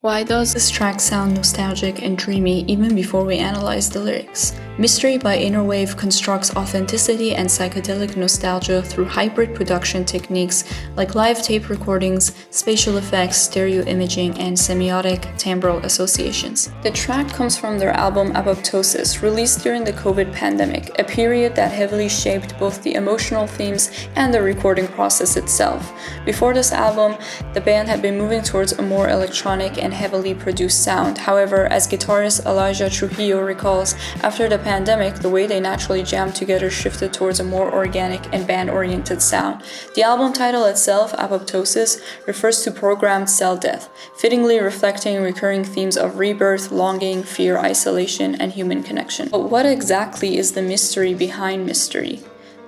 Why does this track sound nostalgic and dreamy even before we analyze the lyrics? Mystery by Innerwave constructs authenticity and psychedelic nostalgia through hybrid production techniques like live tape recordings, spatial effects, stereo imaging, and semiotic timbral associations. The track comes from their album Apoptosis, released during the COVID pandemic, a period that heavily shaped both the emotional themes and the recording process itself. Before this album, the band had been moving towards a more electronic and heavily produced sound. However, as guitarist Elijah Trujillo recalls, after the pandemic, the way they naturally jammed together shifted towards a more organic and band-oriented sound. The album title itself, Apoptosis, refers to programmed cell death, fittingly reflecting recurring themes of rebirth, longing, fear, isolation, and human connection. But what exactly is the mystery behind mystery?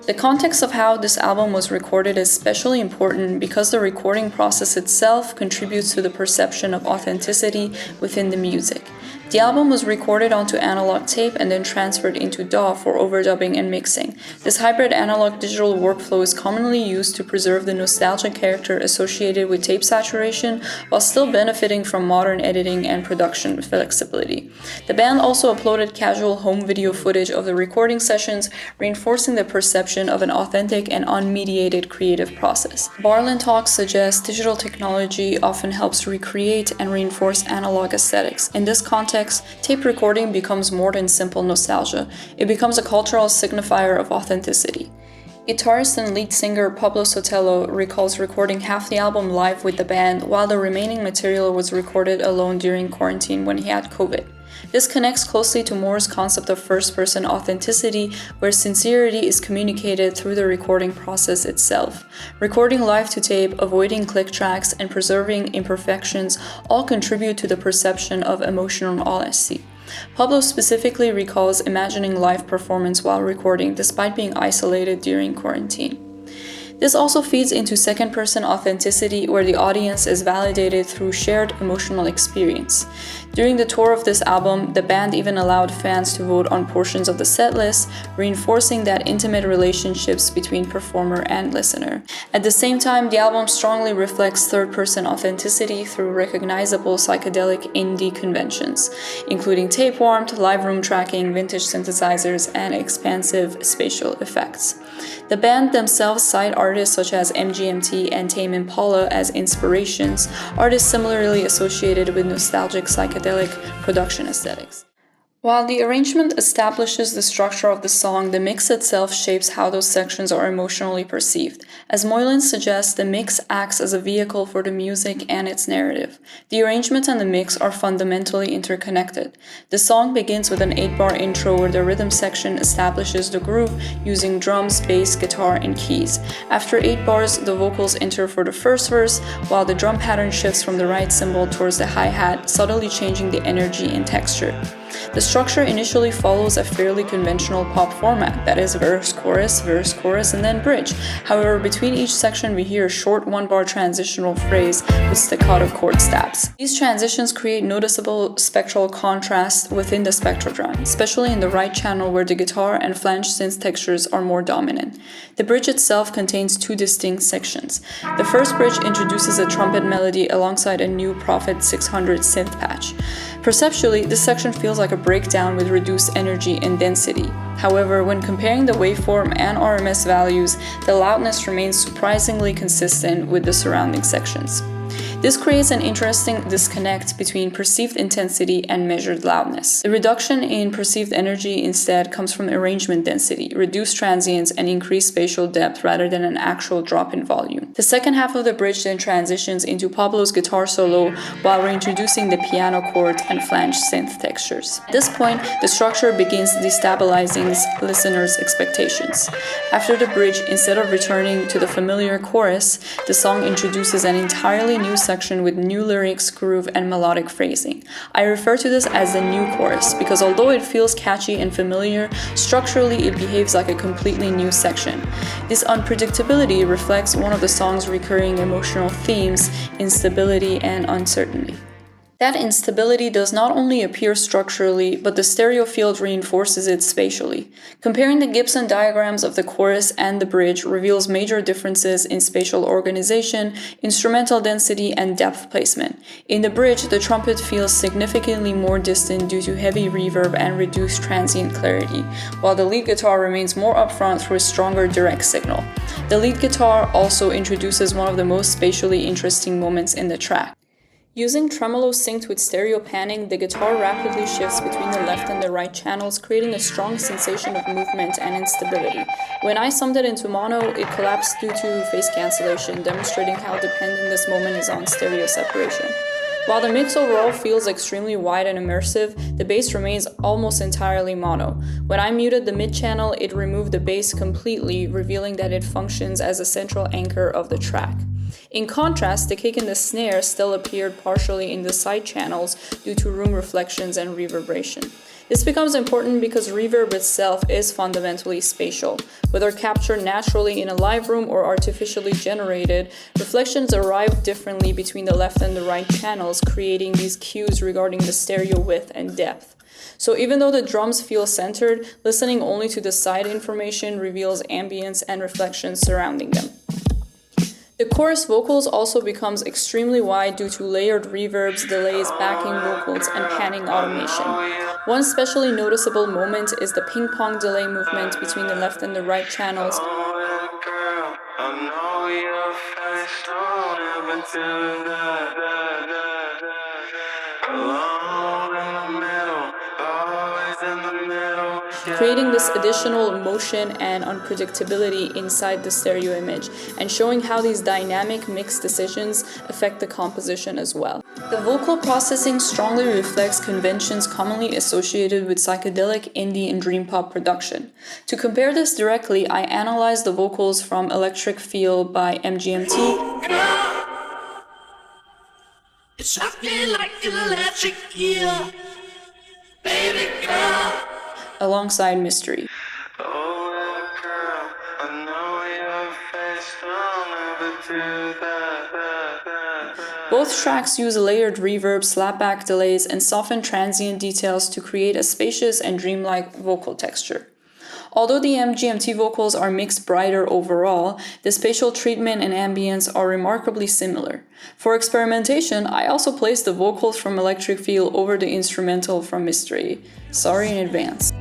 The context of how this album was recorded is especially important because the recording process itself contributes to the perception of authenticity within the music. The album was recorded onto analog tape and then transferred into DAW for overdubbing and mixing. This hybrid analog-digital workflow is commonly used to preserve the nostalgic character associated with tape saturation while still benefiting from modern editing and production flexibility. The band also uploaded casual home video footage of the recording sessions, reinforcing the perception of an authentic and unmediated creative process. Barlin Talks suggests digital technology often helps recreate and reinforce analog aesthetics. In this context, tape recording becomes more than simple nostalgia. It becomes a cultural signifier of authenticity. Guitarist and lead singer Pablo Sotelo recalls recording half the album live with the band, while the remaining material was recorded alone during quarantine when he had COVID. This connects closely to Moore's concept of first-person authenticity, where sincerity is communicated through the recording process itself. Recording live to tape, avoiding click tracks, and preserving imperfections all contribute to the perception of emotional honesty. Pablo specifically recalls imagining live performance while recording, despite being isolated during quarantine. This also feeds into second-person authenticity, where the audience is validated through shared emotional experience. During the tour of this album, the band even allowed fans to vote on portions of the setlist, reinforcing that intimate relationships between performer and listener. At the same time, the album strongly reflects third-person authenticity through recognizable psychedelic indie conventions, including tape warmth, live room tracking, vintage synthesizers, and expansive spatial effects. The band themselves cite artists such as MGMT and Tame Impala as inspirations, artists similarly associated with nostalgic psychedelic production aesthetics. While the arrangement establishes the structure of the song, the mix itself shapes how those sections are emotionally perceived. As Moylan suggests, the mix acts as a vehicle for the music and its narrative. The arrangement and the mix are fundamentally interconnected. The song begins with an 8-bar intro where the rhythm section establishes the groove using drums, bass, guitar, and keys. After 8 bars, the vocals enter for the first verse, while the drum pattern shifts from the right cymbal towards the hi-hat, subtly changing the energy and texture. The structure initially follows a fairly conventional pop format, that is verse, chorus, and then bridge. However, between each section we hear a short 1-bar transitional phrase with staccato chord stabs. These transitions create noticeable spectral contrast within the spectrogram, especially in the right channel where the guitar and flange synth textures are more dominant. The bridge itself contains 2 distinct sections. The first bridge introduces a trumpet melody alongside a new Prophet 600 synth patch. Perceptually, this section feels like a breakdown with reduced energy and density. However, when comparing the waveform and RMS values, the loudness remains surprisingly consistent with the surrounding sections. This creates an interesting disconnect between perceived intensity and measured loudness. The reduction in perceived energy instead comes from arrangement density, reduced transients, and increased spatial depth rather than an actual drop in volume. The second half of the bridge then transitions into Pablo's guitar solo while reintroducing the piano chords and flange synth textures. At this point, the structure begins destabilizing listeners' expectations. After the bridge, instead of returning to the familiar chorus, the song introduces an entirely new section with new lyrics, groove, and melodic phrasing. I refer to this as the new chorus because although it feels catchy and familiar, structurally it behaves like a completely new section. This unpredictability reflects one of the song's recurring emotional themes: instability and uncertainty. That instability does not only appear structurally, but the stereo field reinforces it spatially. Comparing the Gibson diagrams of the chorus and the bridge reveals major differences in spatial organization, instrumental density, and depth placement. In the bridge, the trumpet feels significantly more distant due to heavy reverb and reduced transient clarity, while the lead guitar remains more upfront through a stronger direct signal. The lead guitar also introduces one of the most spatially interesting moments in the track. Using tremolo synced with stereo panning, the guitar rapidly shifts between the left and the right channels, creating a strong sensation of movement and instability. When I summed it into mono, it collapsed due to phase cancellation, demonstrating how dependent this moment is on stereo separation. While the mix overall feels extremely wide and immersive, the bass remains almost entirely mono. When I muted the mid-channel, it removed the bass completely, revealing that it functions as a central anchor of the track. In contrast, the kick and the snare still appeared partially in the side channels due to room reflections and reverberation. This becomes important because reverb itself is fundamentally spatial. Whether captured naturally in a live room or artificially generated, reflections arrive differently between the left and the right channels, creating these cues regarding the stereo width and depth. So even though the drums feel centered, listening only to the side information reveals ambience and reflections surrounding them. The chorus vocals also becomes extremely wide due to layered reverbs, delays, backing vocals, and panning automation. One especially noticeable moment is the ping-pong delay movement between the left and the right channels. Creating this additional motion and unpredictability inside the stereo image, and showing how these dynamic mix decisions affect the composition as well. The vocal processing strongly reflects conventions commonly associated with psychedelic, indie, and dream pop production. To compare this directly, I analyzed the vocals from Electric Feel by MGMT. It's rocking like electric eel, baby girl, alongside Mystery. Both tracks use layered reverb, slapback delays, and softened transient details to create a spacious and dreamlike vocal texture. Although the MGMT vocals are mixed brighter overall, the spatial treatment and ambience are remarkably similar. For experimentation, I also placed the vocals from Electric Feel over the instrumental from Mystery. Sorry in advance.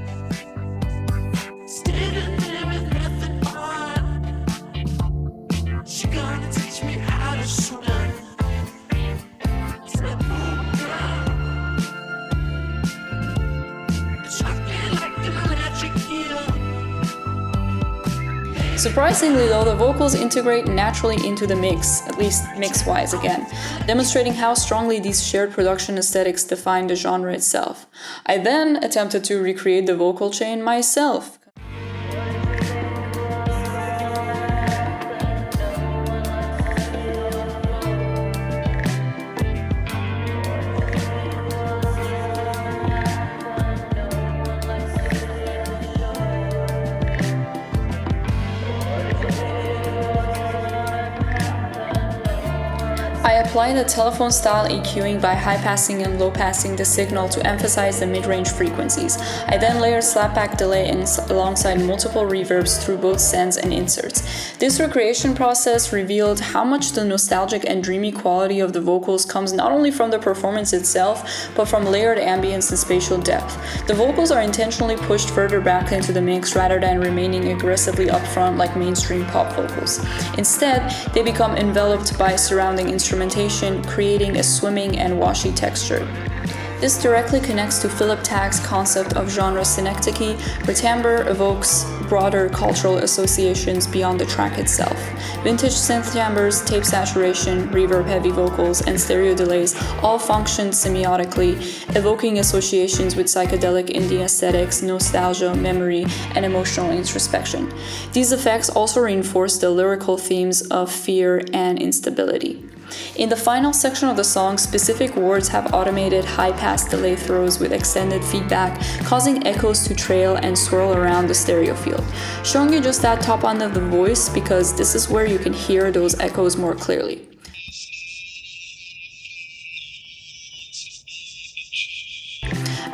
Surprisingly though, the vocals integrate naturally into the mix, at least mix-wise again, demonstrating how strongly these shared production aesthetics define the genre itself. I then attempted to recreate the vocal chain myself. I applied a telephone-style EQing by high-passing and low-passing the signal to emphasize the mid-range frequencies. I then layered slapback delay alongside multiple reverbs through both sends and inserts. This recreation process revealed how much the nostalgic and dreamy quality of the vocals comes not only from the performance itself, but from layered ambience and spatial depth. The vocals are intentionally pushed further back into the mix rather than remaining aggressively upfront like mainstream pop vocals. Instead, they become enveloped by surrounding instrumentation, creating a swimming and washy texture. This directly connects to Philip Tagg's concept of genre synecdoche, where timbre evokes broader cultural associations beyond the track itself. Vintage synth timbres, tape saturation, reverb-heavy vocals, and stereo delays all function semiotically, evoking associations with psychedelic indie aesthetics, nostalgia, memory, and emotional introspection. These effects also reinforce the lyrical themes of fear and instability. In the final section of the song, specific words have automated high-pass delay throws with extended feedback, causing echoes to trail and swirl around the stereo field. Showing you just that top end of the voice because this is where you can hear those echoes more clearly.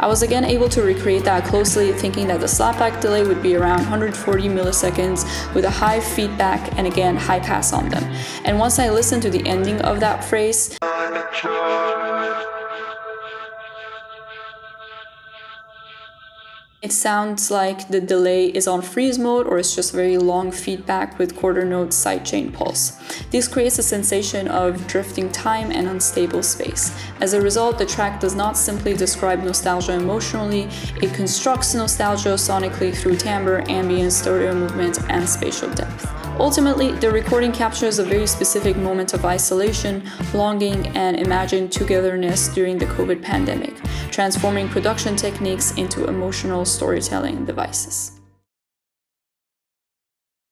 I was again able to recreate that closely, thinking that the slapback delay would be around 140 milliseconds with a high feedback and again high pass on them. And once I listened to the ending of that phrase, it sounds like the delay is on freeze mode or it's just very long feedback with quarter note sidechain pulse. This creates a sensation of drifting time and unstable space. As a result, the track does not simply describe nostalgia emotionally, it constructs nostalgia sonically through timbre, ambience, stereo movement, and spatial depth. Ultimately, the recording captures a very specific moment of isolation, longing, and imagined togetherness during the COVID pandemic, transforming production techniques into emotional storytelling devices.